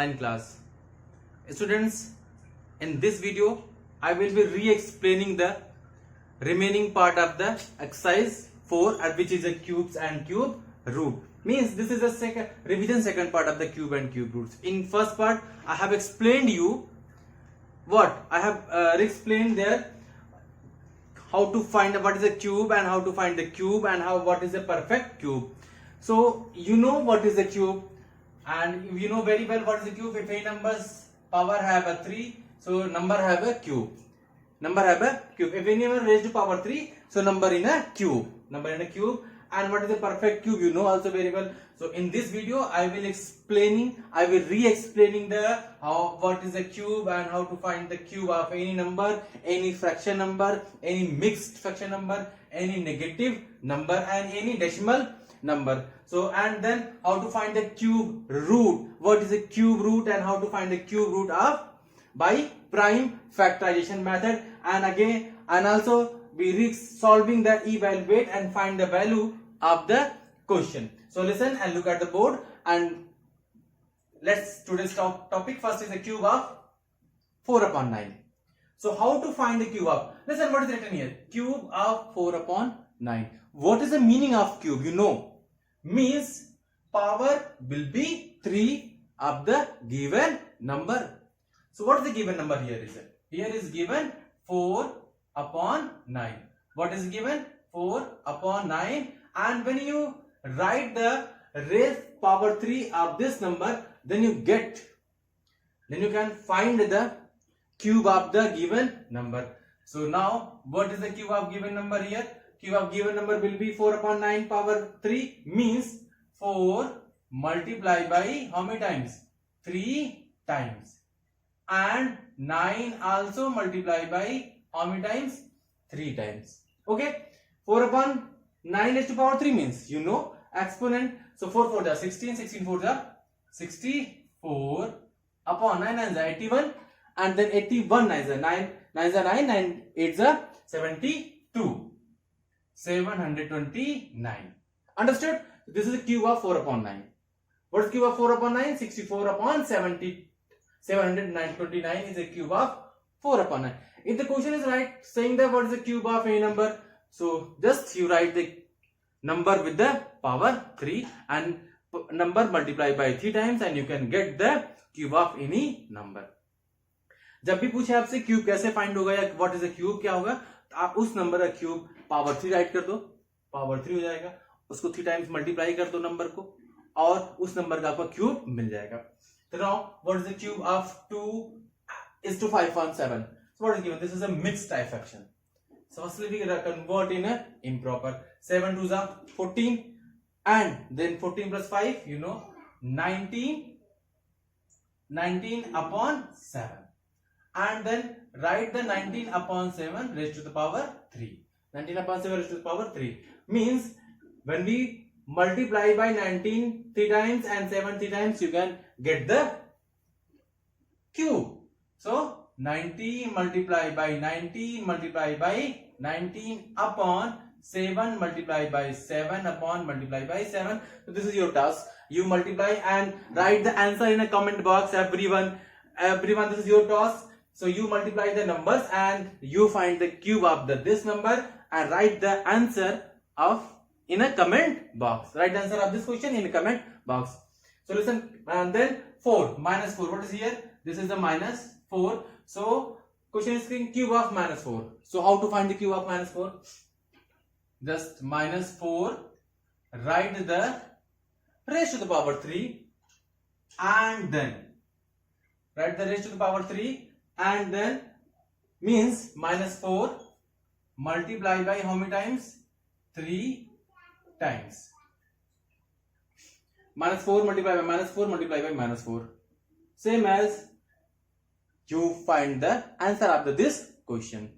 online class. Students, in this video, I will be re-explaining the remaining part of the exercise 4, which is a cubes and cube root. Means this is the second part of the cube and cube roots. In first part, I have explained you what I have explained there, how to find what is a cube and how to find the cube and what is a perfect cube. So you know what is a cube, and you know very well what is a cube. If any numbers power have a 3, so number have a cube. If any number raised to power 3, so number in a cube. And what is a perfect cube, you know also very well. So in this video I will re-explaining the what is a cube and how to find the cube of any number, any fraction number, any mixed fraction number, any negative number and any decimal number. So and then how to find the cube root, what is a cube root and how to find the cube root of by prime factorization method, and also we solving the evaluate and find the value of the question. So listen and look at the board, and today's topic first is the cube of 4 upon 9. So how to find the cube of, listen what is written here, cube of 4 upon 9. What is the meaning of cube? You know, means power will be 3 of the given number. So what is the given number here? Here is given 4 upon 9. What is given? 4 upon 9. And when you write the raised power 3 of this number, then you can find the cube of the given number. So now what is the cube of given number here? Cube of given number will be 4 upon 9 power 3, means 4 multiplied by how many times? 3 times. And 9 also multiplied by how many times? 3 times. Okay, 4 upon 9 raised to power 3 means, you know, exponent. So 4 4 the 16, 16 4 the 64 upon 9 is 81, and then 81 9 is 9, 9 is 9, 9 8 is 72, 729. Understood? This is the cube of 4 upon 9. What is cube of 4 upon 9? 64 upon 70, 729 is a cube of 4 upon 9. If the question is right, saying that what is the cube of any number, so just you write the number with the power 3 and number multiplied by 3 times, and you can get the cube of any number. जब भी पूछे आपसे cube कैसे find होगा या what is a cube क्या होगा, तो आप उस नंबर का क्यूब पावर 3 राइट कर दो, पावर 3 हो जाएगा, उसको 3 टाइम्स मल्टीप्लाई कर दो नंबर को, और उस नंबर का आपका क्यूब मिल जाएगा. So now what is the cube of 2 is to 5 on 7? So what is given? This is a mixed type fraction. So firstly we convert in a improper. 7 2s are 14, and then 14 plus 5, you know, 19 upon 7, and then write the 19 upon 7 raised to the power 3. 19 upon 7 raised to the power 3 means when we multiply by 19 3 times and 7 3 times, you can get the cube. So 90 multiplied by 19 multiplied by 19 upon 7 multiplied by 7 upon multiplied by 7. So this is your task. You multiply and write the answer in a comment box. Everyone, this is your task. So you multiply the numbers and you find the cube of this number and write the answer of in a comment box. Write the answer of this question in a comment box. So listen, and then 4 minus 4. What is here? This is the minus 4. So question is cube of minus 4. So how to find the cube of minus 4? Just minus 4, write the raised to the power 3, and then write the raised to the power 3, and then means minus 4 multiplied by how many times? 3 times. Minus 4 multiplied by minus 4 multiplied by minus 4. Same as you find the answer of this question.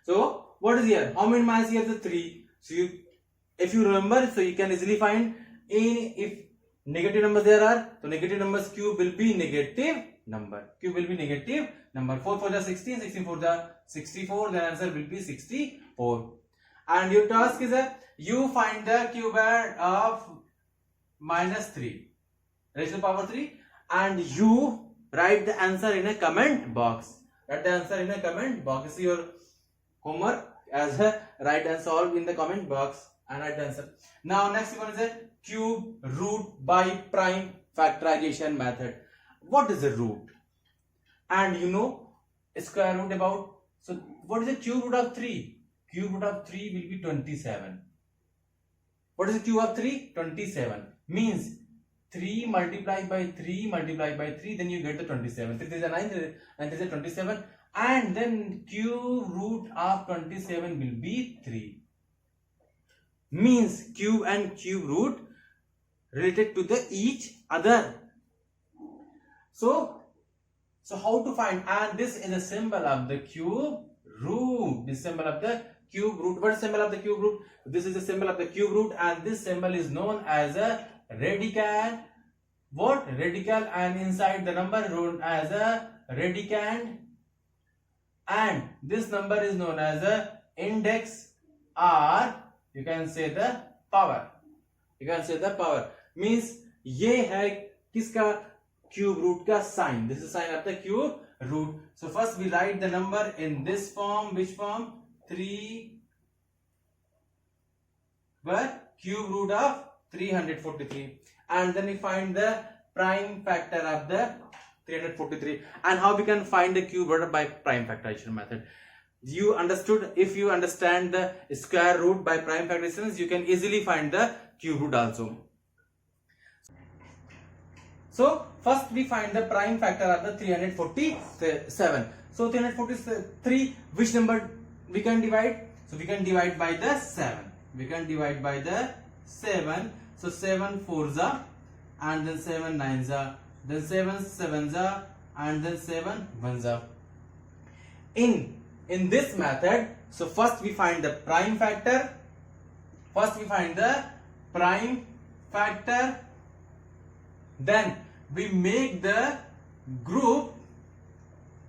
So what is here? How many minus here? The 3. So if you remember, so you can easily find if negative numbers there are, so negative numbers cube will be negative number. Cube will be negative number. 4 4 the 16, 16 4 the 64. The answer will be 64. And your task is you find the cube of minus 3 raised to the power 3, and you Write the answer in a comment box. Write the answer in a comment box. This is your homework as a write and solve in the comment box and write the answer. Now next one is a cube root by prime factorization method. What is a root? And you know square root about. So what is the cube root of 3? Cube root of 3 will be 27. What is the cube of 3? 27. Means 3 multiplied by 3 multiplied by 3, then you get the 27. 3 is a 9, and this is a 27. And then cube root of 27 will be 3. Means cube and cube root related to the each other. So how to find? And this is a symbol of the cube root. This symbol of the cube root. What is the symbol of the cube root? This is the symbol of the cube root, and this symbol is known as a radical. What? Radical, and inside the number known as a radicand, and this number is known as a index, or you can say the power. You can say the power. Means ये है किसका? Cube root का sign. This is sign of the cube root. So first we write the number in this form. Which form? 3 cube root of 343, and then we find the prime factor of the 343. And how we can find the cube root by prime factorization method? You understood? If you understand the square root by prime factorization, you can easily find the cube root also. So first we find the prime factor of the 347. So 343, which number we can divide? So we can divide by the 7. We can divide by the 7. So 7 4s are, and then 7 9s are, then 7 7s are, and then 7 1s are. In this method, so first we find the prime factor. First we find the prime factor. Then we make the group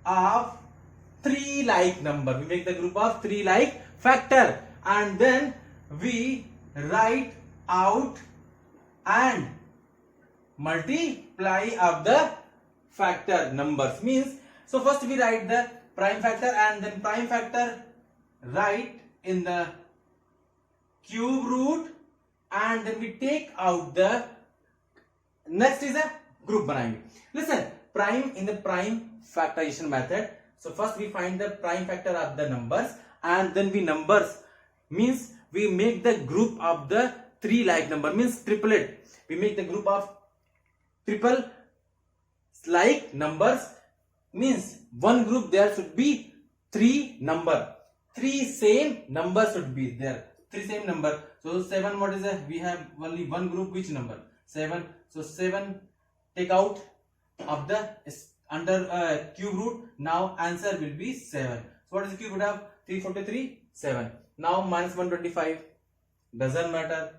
of 3 like number. We make the group of 3 like factor, and then we write out and multiply of the factor numbers. Means, so first we write the prime factor, and then prime factor write in the cube root, and then we take out the next is a group बनाएंगे. Listen, prime in the prime factorization method. So first we find the prime factor of the numbers, and then we numbers, means we make the group of the 3 like number, means triplet. We make the group of triple like numbers, means one group there should be 3 number. 3 same numbers should be there. 3 same number. So 7, what is that? We have only one group. Which number? 7. So 7 take out of the under cube root. Now answer will be 7. So what is the cube root of 343? 7. Now minus 125. Doesn't matter.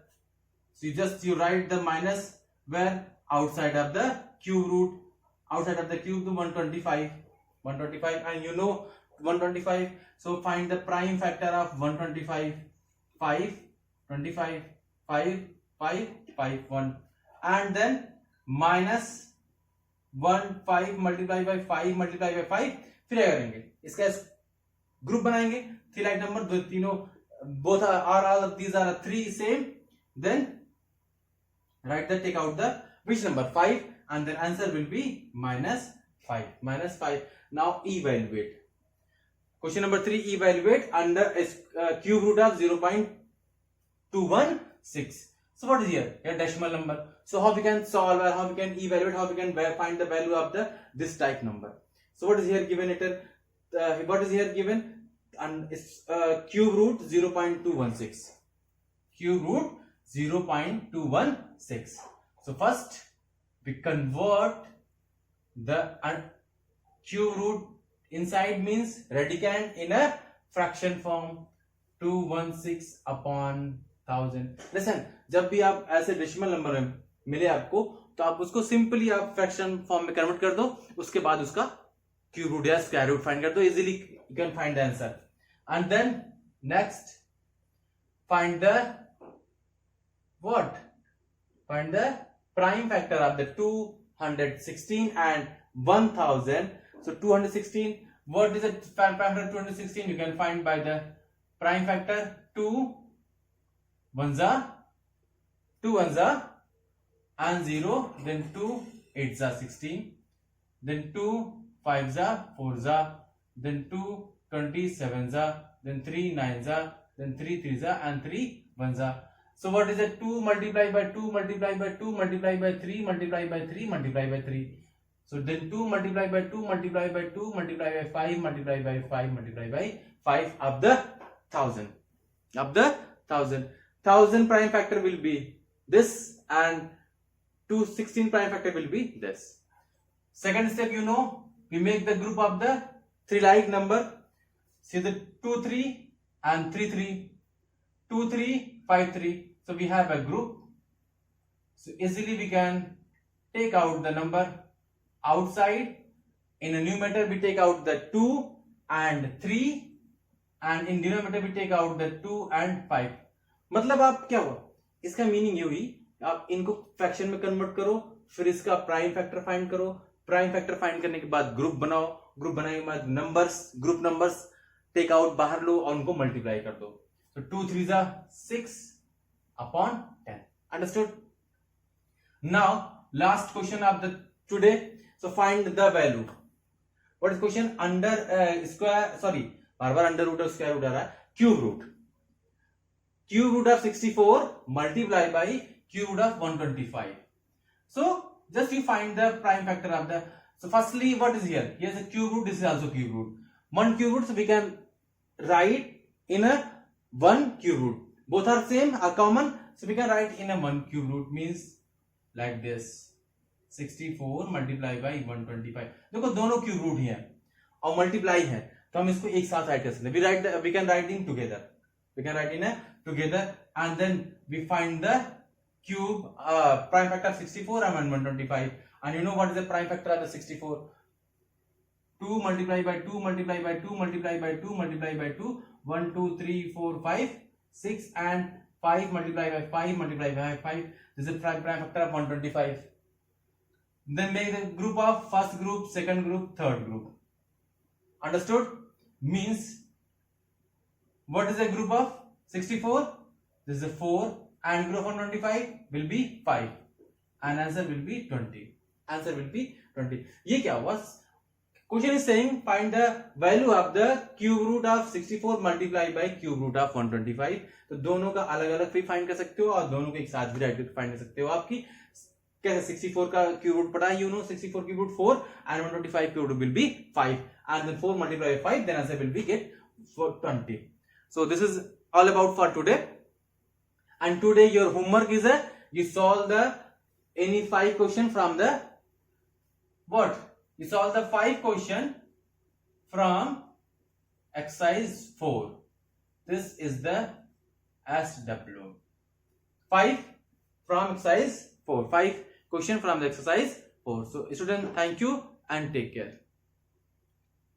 So you write the minus where? Outside of the cube root. Outside of the cube to 125. 125, and you know 125. So find the prime factor of 125. 5, 25, 5, 5, 5, 1. And then minus 1, 5 multiply by 5 multiply by 5. फिर क्या करेंगे? इसका group बनाएंगे. 3 like number, दो तीनों both are all of these are 3 same. Then write the take out the which number? 5, and then answer will be minus 5. Minus 5. Now evaluate. Question number 3, evaluate under a cube root of 0.216. So what is here? A decimal number. So how we can solve, or how we can evaluate, how we can find the value of this type number. So what is here given? What is here given? And it's cube root 0.216. Cube root 0.216. So first we convert the cube root inside, means radicand, in a fraction form. 216 upon 1000. Listen, जब भी आप ऐसे decimal number में मिले आपको, तो आप उसको सिंपली आप फ्रैक्शन फॉर्म में कन्वर्ट कर दो. उसके बाद उसका क्यूब रूट या स्क्वायर रूट फाइंड कर दो. Easily you can find the answer. And then next find the what? Find the prime factor of the 216 and 1000. So 216. What is the prime factor of 216? You can find by the prime factor. 2 ones are 2 ones are and 0. Then 2 8s are 16. Then 2 5s are 4s are. Then 2 27s are. Then 3 9s are. Then 3 3s are and 3 1s are. So what is it? 2 multiplied by 2 multiplied by 2 multiplied by 3 multiplied by 3 multiplied by 3. So then 2 multiplied by 2 multiplied by 2 multiplied by 5 multiplied by 5 multiplied by 5 of the 1000. Of the 1000 prime factor will be this and 216 prime factor will be this. Second step, you know, we make the group of the three like number. See the 2 3 and 3 3, 2 3 5 3. So we have a group. So easily we can take out the number outside. In a numerator we take out the 2 and 3 and in denominator we take out the 2 and 5. मतलब आप क्या हुआ, इसका meaning ये हुई आप इनको fraction में कन्वर्ट करो, फिर इसका प्राइम फैक्टर फाइंड करो, प्राइम फैक्टर फाइंड करने के बाद ग्रुप बनाओ, ग्रुप बनाने के बाद numbers, group numbers take out बाहर लो और उनको मल्टीप्लाई कर दो. So 2 3s are 6 upon 10. Understood? Now last question of the today. So find the value. What is question? Under square, sorry, बार अंडर रूट और स्क्वायर रूट आ रहा है. Cube root. Cube root of 64 multiplied by cube root of 125. So just you find the prime factor of the. So firstly, what is here? Here is a cube root. This is also cube root. One cube root. So we can write in a one cube root. Both are same, are common. So we can write in a one cube root means like this. 64 multiplied by 125. देखो दोनों cube root ही है और multiply है, तो हम इसको एक साथ write कर सकते हैं. We can write in together. We can write in a together and then we find the cube prime factor of 64 and 125. And you know what is the prime factor of the 64? 2 multiplied by 2 multiplied by 2 multiplied by 2 multiplied by 2, 1 2 3 4 5 6 and 5 multiplied by 5 multiplied by 5. This is the prime factor of 125. Then make the group of first group, second group, third group. Understood? Means what is the group of 64? This is a 4 and group of 125 will be 5 and answer will be 20. Answer will be 20. ये क्या हुआ? Question is saying find the value of the cube root of 64 multiplied by cube root of 125. तो दोनों का अलग अलग भी find कर सकते हो और दोनों को एक साथ भी राइट फाइंड कर सकते हो. आपकी कैसे 64 का क्यूब रूट पता है, you know 64 cube root 4 and 125 cube root will be 5 and then 4 multiplied by 5, then answer will be get for 20. So this is all about for today. And today your homework is you solve the any 5 question from the what? You solve the 5 question from exercise 4. This is the SW. 5 from exercise 4. 5 question from the exercise 4. So student, thank you and take care.